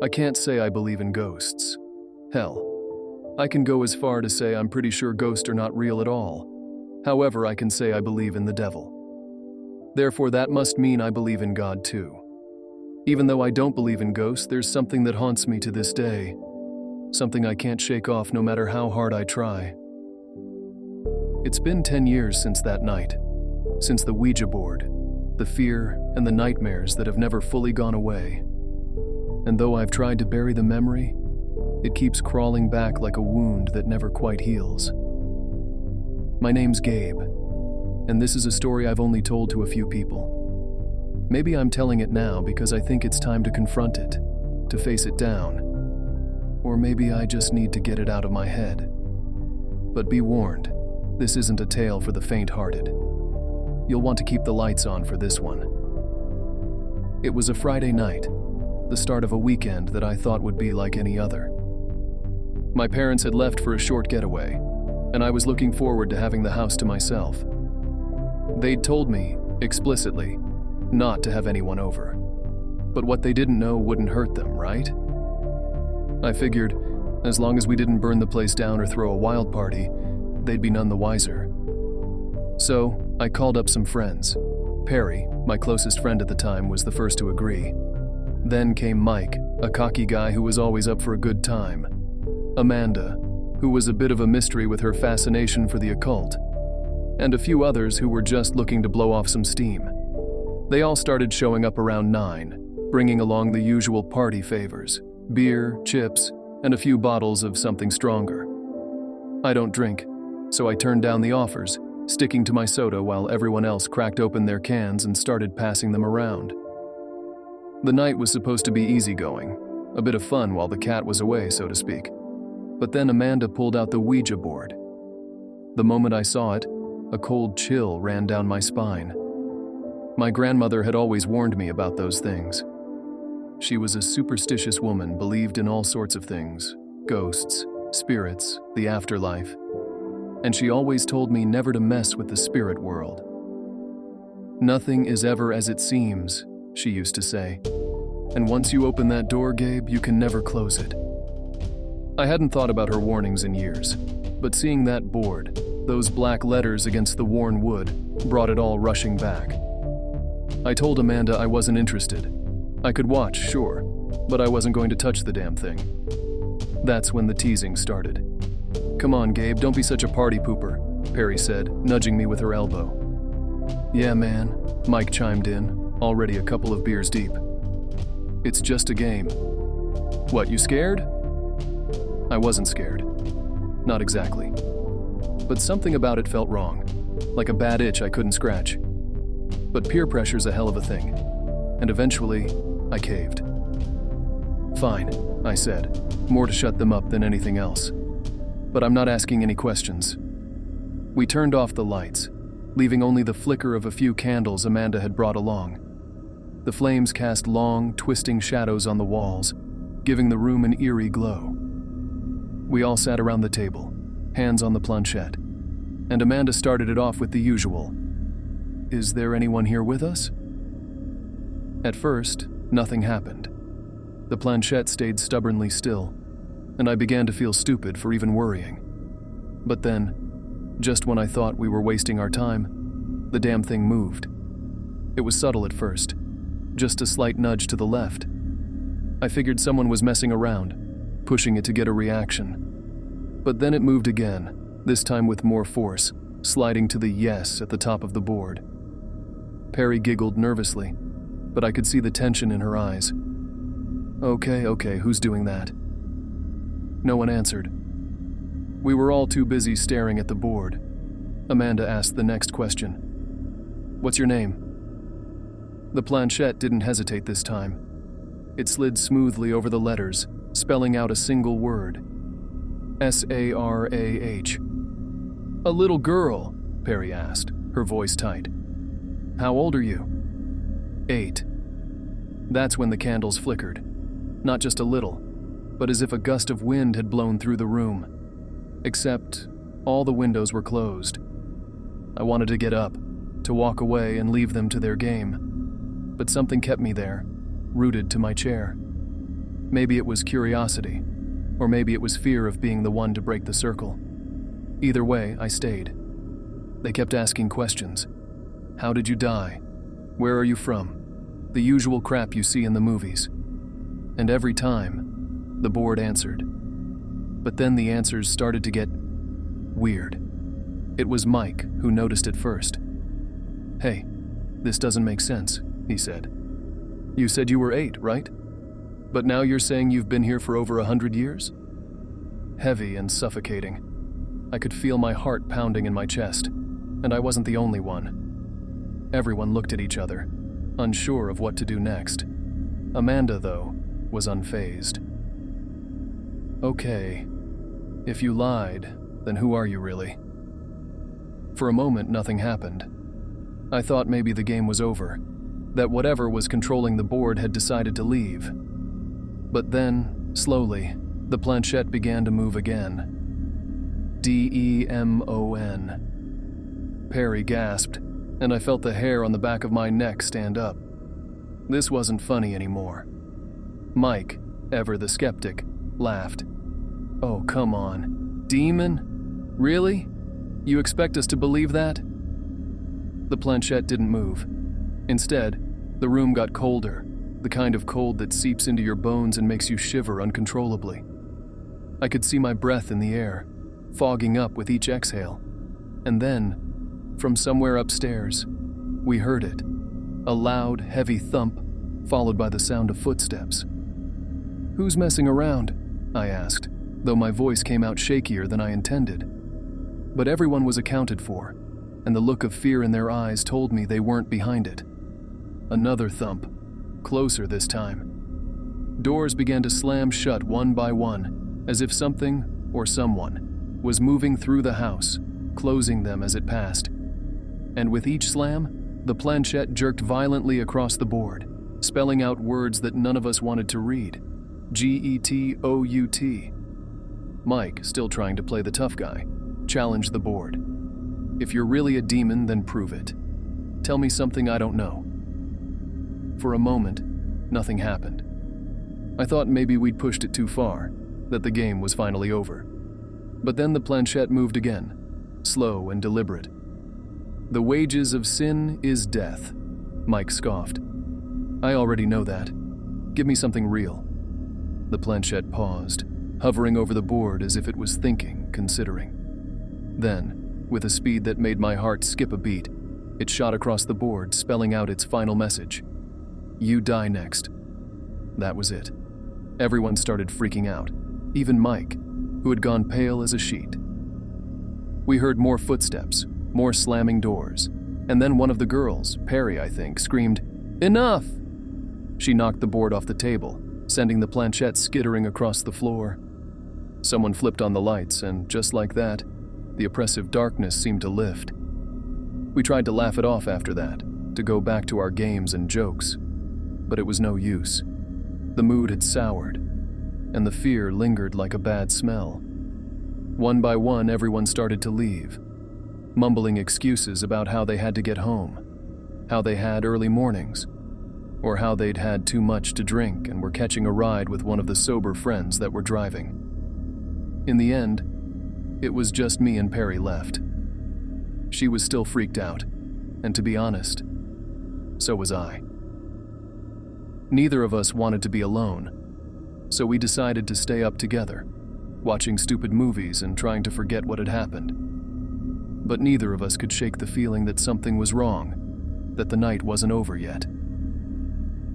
I can't say I believe in ghosts. Hell, I can go as far to say I'm pretty sure ghosts are not real at all. However, I can say I believe in the devil. Therefore, that must mean I believe in God too. Even though I don't believe in ghosts, there's something that haunts me to this day. Something I can't shake off no matter how hard I try. It's been 10 years since that night. Since the Ouija board, the fear and the nightmares that have never fully gone away. And though I've tried to bury the memory, it keeps crawling back like a wound that never quite heals. My name's Gabe, and this is a story I've only told to a few people. Maybe I'm telling it now because I think it's time to confront it, to face it down. Or maybe I just need to get it out of my head. But be warned, this isn't a tale for the faint-hearted. You'll want to keep the lights on for this one. It was a Friday night, the start of a weekend that I thought would be like any other. My parents had left for a short getaway, and I was looking forward to having the house to myself. They'd told me, explicitly, not to have anyone over. But what they didn't know wouldn't hurt them, right? I figured, as long as we didn't burn the place down or throw a wild party, they'd be none the wiser. So, I called up some friends. Perry, my closest friend at the time, was the first to agree. Then came Mike, a cocky guy who was always up for a good time. Amanda, who was a bit of a mystery with her fascination for the occult. And a few others who were just looking to blow off some steam. They all started showing up around 9, bringing along the usual party favors: beer, chips, and a few bottles of something stronger. I don't drink, so I turned down the offers, sticking to my soda while everyone else cracked open their cans and started passing them around. The night was supposed to be easygoing, a bit of fun while the cat was away, so to speak. But then Amanda pulled out the Ouija board. The moment I saw it, a cold chill ran down my spine. My grandmother had always warned me about those things. She was a superstitious woman, believed in all sorts of things: ghosts, spirits, the afterlife. And she always told me never to mess with the spirit world. "Nothing is ever as it seems," she used to say. "And once you open that door, Gabe, you can never close it." I hadn't thought about her warnings in years, but seeing that board, those black letters against the worn wood, brought it all rushing back. I told Amanda I wasn't interested. I could watch, sure, but I wasn't going to touch the damn thing. That's when the teasing started. "Come on, Gabe, don't be such a party pooper," Perry said, nudging me with her elbow. "Yeah, man," Mike chimed in, already a couple of beers deep. "It's just a game." "What, you scared?" I wasn't scared. Not exactly. But something about it felt wrong, like a bad itch I couldn't scratch. But peer pressure's a hell of a thing, and eventually, I caved. "Fine," I said, more to shut them up than anything else. "But I'm not asking any questions." We turned off the lights, leaving only the flicker of a few candles Amanda had brought along. The flames cast long, twisting shadows on the walls, giving the room an eerie glow. We all sat around the table, hands on the planchette, and Amanda started it off with the usual: "Is there anyone here with us?" At first, nothing happened. The planchette stayed stubbornly still, and I began to feel stupid for even worrying. But then, just when I thought we were wasting our time, the damn thing moved. It was subtle at first, just a slight nudge to the left. I figured someone was messing around, pushing it to get a reaction. But then it moved again, this time with more force, sliding to the yes at the top of the board. Perry giggled nervously, but I could see the tension in her eyes. Okay, who's doing that?" No one answered. We were all too busy staring at the board. Amanda asked the next question. "What's your name?" The planchette didn't hesitate this time. It slid smoothly over the letters, spelling out a single word: S-A-R-A-H. "A little girl?" Perry asked, her voice tight. "How old are you?" 8. That's when the candles flickered. Not just a little, but as if a gust of wind had blown through the room. Except, all the windows were closed. I wanted to get up, to walk away and leave them to their game. But something kept me there, rooted to my chair. Maybe it was curiosity, or maybe it was fear of being the one to break the circle. Either way, I stayed. They kept asking questions. How did you die? Where are you from? The usual crap you see in the movies. And every time, the board answered. But then the answers started to get weird. It was Mike who noticed it first. "Hey, this doesn't make sense," he said. "You said you were 8, right? But now you're saying you've been here for over 100 years?" Heavy and suffocating. I could feel my heart pounding in my chest, and I wasn't the only one. Everyone looked at each other, unsure of what to do next. Amanda, though, was unfazed. "Okay, if you lied, then who are you really?" For a moment, nothing happened. I thought maybe the game was over, that whatever was controlling the board had decided to leave. But then, slowly, the planchette began to move again. DEMON. Perry gasped, and I felt the hair on the back of my neck stand up. This wasn't funny anymore. Mike, ever the skeptic, laughed. "Oh, come on. Demon? Really? You expect us to believe that?" The planchette didn't move. Instead, the room got colder, the kind of cold that seeps into your bones and makes you shiver uncontrollably. I could see my breath in the air, fogging up with each exhale. And then, from somewhere upstairs, we heard it. A loud, heavy thump, followed by the sound of footsteps. "Who's messing around?" I asked, though my voice came out shakier than I intended. But everyone was accounted for, and the look of fear in their eyes told me they weren't behind it. Another thump, closer this time. Doors began to slam shut one by one, as if something, or someone, was moving through the house, closing them as it passed. And with each slam, the planchette jerked violently across the board, spelling out words that none of us wanted to read. GETOUT. Mike, still trying to play the tough guy, challenged the board. "If you're really a demon, then prove it. Tell me something I don't know." For a moment, nothing happened. I thought maybe we'd pushed it too far, that the game was finally over. But then the planchette moved again, slow and deliberate. "The wages of sin is death," Mike scoffed. "I already know that. Give me something real." The planchette paused, hovering over the board as if it was thinking, considering. Then, with a speed that made my heart skip a beat, it shot across the board, spelling out its final message. "You die next." That was it. Everyone started freaking out, even Mike, who had gone pale as a sheet. We heard more footsteps, more slamming doors, and then one of the girls, Perry I think, screamed, "Enough!" She knocked the board off the table, sending the planchette skittering across the floor. Someone flipped on the lights, and just like that, the oppressive darkness seemed to lift. We tried to laugh it off after that, to go back to our games and jokes, but it was no use. The mood had soured, and the fear lingered like a bad smell. One by one, everyone started to leave, mumbling excuses about how they had to get home, how they had early mornings, or how they'd had too much to drink and were catching a ride with one of the sober friends that were driving. In the end, it was just me and Perry left. She was still freaked out, and to be honest, so was I. Neither of us wanted to be alone, so we decided to stay up together, watching stupid movies and trying to forget what had happened. But neither of us could shake the feeling that something was wrong, that the night wasn't over yet.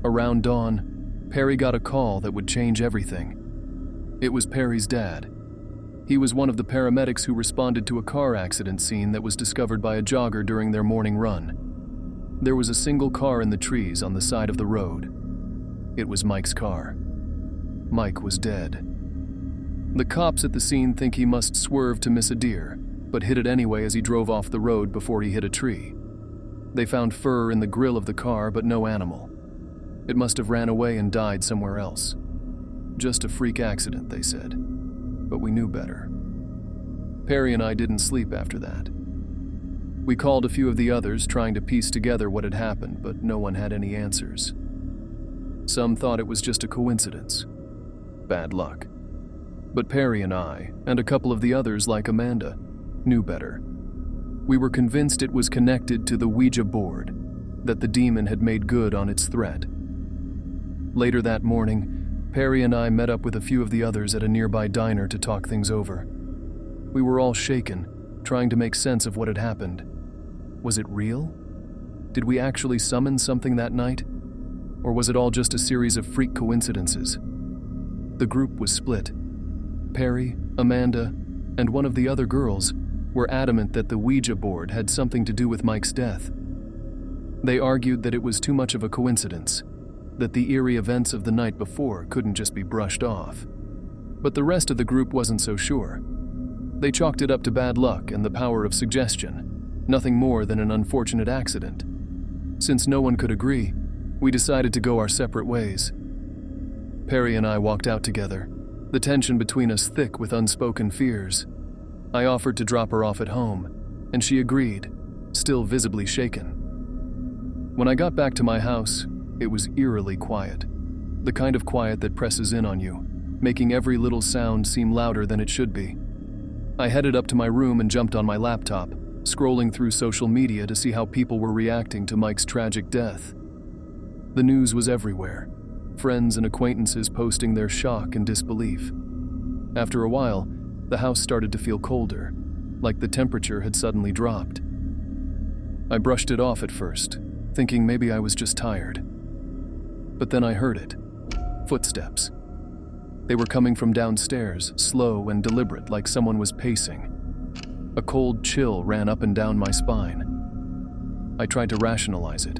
Around dawn, Perry got a call that would change everything. It was Perry's dad. He was one of the paramedics who responded to a car accident scene that was discovered by a jogger during their morning run. There was a single car in the trees on the side of the road. It was Mike's car. Mike was dead. The cops at the scene think he must swerve to miss a deer, but hit it anyway as he drove off the road before he hit a tree. They found fur in the grill of the car, but no animal. It must have ran away and died somewhere else. Just a freak accident, they said, but we knew better. Perry and I didn't sleep after that. We called a few of the others, trying to piece together what had happened, but no one had any answers. Some thought it was just a coincidence, bad luck. But Perry and I, and a couple of the others like Amanda, knew better. We were convinced it was connected to the Ouija board, that the demon had made good on its threat. Later that morning, Perry and I met up with a few of the others at a nearby diner to talk things over. We were all shaken, trying to make sense of what had happened. Was it real? Did we actually summon something that night? Or was it all just a series of freak coincidences? The group was split. Perry, Amanda, and one of the other girls were adamant that the Ouija board had something to do with Mike's death. They argued that it was too much of a coincidence, that the eerie events of the night before couldn't just be brushed off. But the rest of the group wasn't so sure. They chalked it up to bad luck and the power of suggestion, nothing more than an unfortunate accident. Since no one could agree, we decided to go our separate ways. Perry and I walked out together, the tension between us thick with unspoken fears. I offered to drop her off at home, and she agreed, still visibly shaken. When I got back to my house, it was eerily quiet, the kind of quiet that presses in on you, making every little sound seem louder than it should be. I headed up to my room and jumped on my laptop, scrolling through social media to see how people were reacting to Mike's tragic death. The news was everywhere, friends and acquaintances posting their shock and disbelief. After a while, the house started to feel colder, like the temperature had suddenly dropped. I brushed it off at first, thinking maybe I was just tired. But then I heard it. Footsteps. They were coming from downstairs, slow and deliberate, like someone was pacing. A cold chill ran up and down my spine. I tried to rationalize it.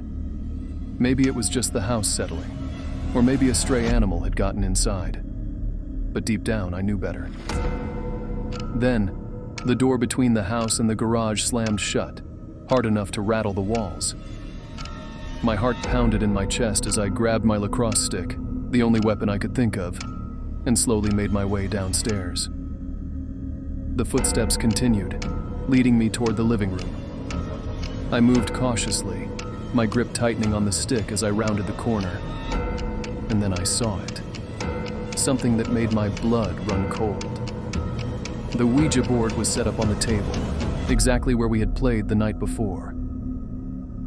Maybe it was just the house settling, or maybe a stray animal had gotten inside. But deep down, I knew better. Then, the door between the house and the garage slammed shut, hard enough to rattle the walls. My heart pounded in my chest as I grabbed my lacrosse stick, the only weapon I could think of, and slowly made my way downstairs. The footsteps continued, leading me toward the living room. I moved cautiously, my grip tightening on the stick as I rounded the corner. And then I saw it. Something that made my blood run cold. The Ouija board was set up on the table, exactly where we had played the night before.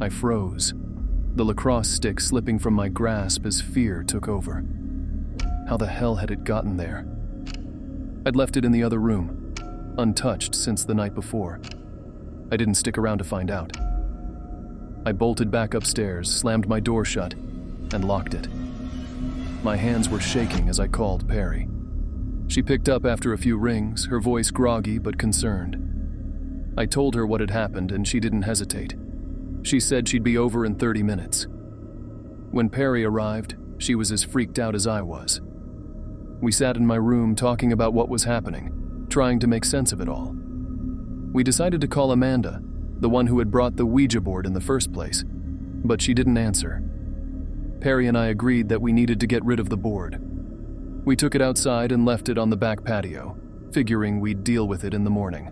I froze, the lacrosse stick slipping from my grasp as fear took over. How the hell had it gotten there? I'd left it in the other room, untouched since the night before. I didn't stick around to find out. I bolted back upstairs, slammed my door shut, and locked it. My hands were shaking as I called Perry. She picked up after a few rings, her voice groggy but concerned. I told her what had happened, and she didn't hesitate. She said she'd be over in 30 minutes. When Perry arrived, she was as freaked out as I was. We sat in my room talking about what was happening, trying to make sense of it all. We decided to call Amanda, the one who had brought the Ouija board in the first place, but she didn't answer. Perry and I agreed that we needed to get rid of the board. We took it outside and left it on the back patio, figuring we'd deal with it in the morning.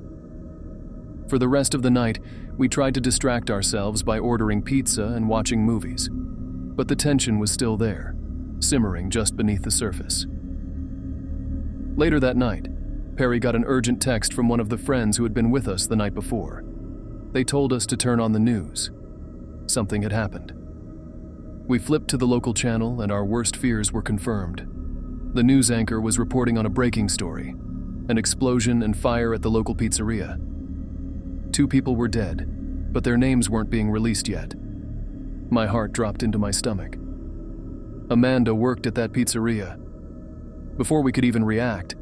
For the rest of the night, we tried to distract ourselves by ordering pizza and watching movies, but the tension was still there, simmering just beneath the surface. Later that night, Perry got an urgent text from one of the friends who had been with us the night before. They told us to turn on the news. Something had happened. We flipped to the local channel and our worst fears were confirmed. The news anchor was reporting on a breaking story, an explosion and fire at the local pizzeria. 2 people were dead, but their names weren't being released yet. My heart dropped into my stomach. Amanda worked at that pizzeria. Before we could even react,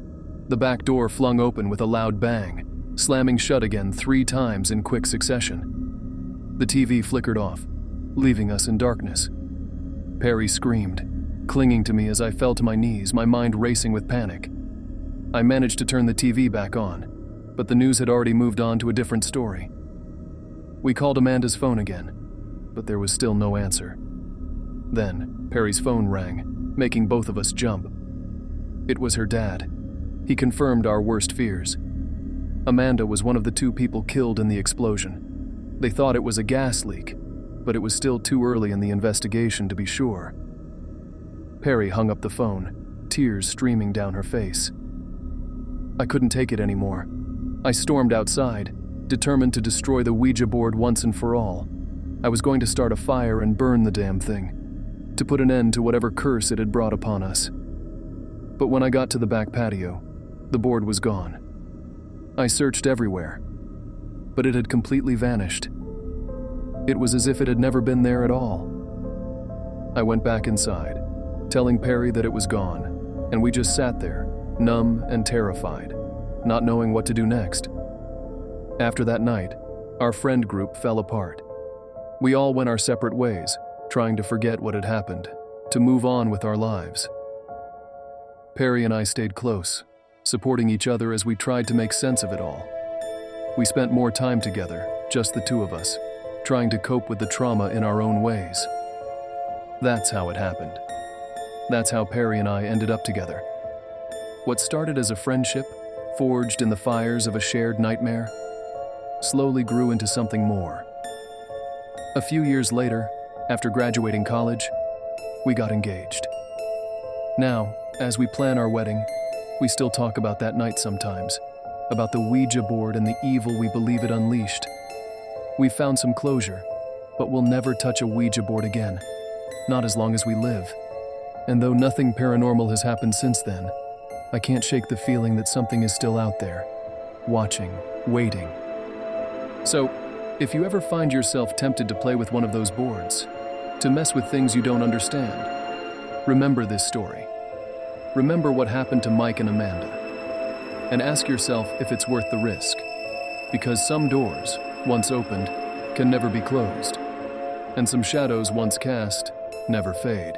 the back door flung open with a loud bang, slamming shut again 3 times in quick succession. The TV flickered off, leaving us in darkness. Perry screamed, clinging to me as I fell to my knees, my mind racing with panic. I managed to turn the TV back on, but the news had already moved on to a different story. We called Amanda's phone again, but there was still no answer. Then, Perry's phone rang, making both of us jump. It was her dad. He confirmed our worst fears. Amanda was one of the 2 people killed in the explosion. They thought it was a gas leak, but it was still too early in the investigation to be sure. Perry hung up the phone, tears streaming down her face. I couldn't take it anymore. I stormed outside, determined to destroy the Ouija board once and for all. I was going to start a fire and burn the damn thing, to put an end to whatever curse it had brought upon us. But when I got to the back patio, the board was gone. I searched everywhere, but it had completely vanished. It was as if it had never been there at all. I went back inside, telling Perry that it was gone, and we just sat there, numb and terrified, not knowing what to do next. After that night, our friend group fell apart. We all went our separate ways, trying to forget what had happened, to move on with our lives. Perry and I stayed close, supporting each other as we tried to make sense of it all. We spent more time together, just the two of us, trying to cope with the trauma in our own ways. That's how it happened. That's how Perry and I ended up together. What started as a friendship, forged in the fires of a shared nightmare, slowly grew into something more. A few years later, after graduating college, we got engaged. Now, as we plan our wedding, we still talk about that night sometimes, about the Ouija board and the evil we believe it unleashed. We've found some closure, but we'll never touch a Ouija board again, not as long as we live. And though nothing paranormal has happened since then, I can't shake the feeling that something is still out there, watching, waiting. So, if you ever find yourself tempted to play with one of those boards, to mess with things you don't understand, remember this story. Remember what happened to Mike and Amanda, and ask yourself if it's worth the risk, because some doors, once opened, can never be closed, and some shadows once cast never fade.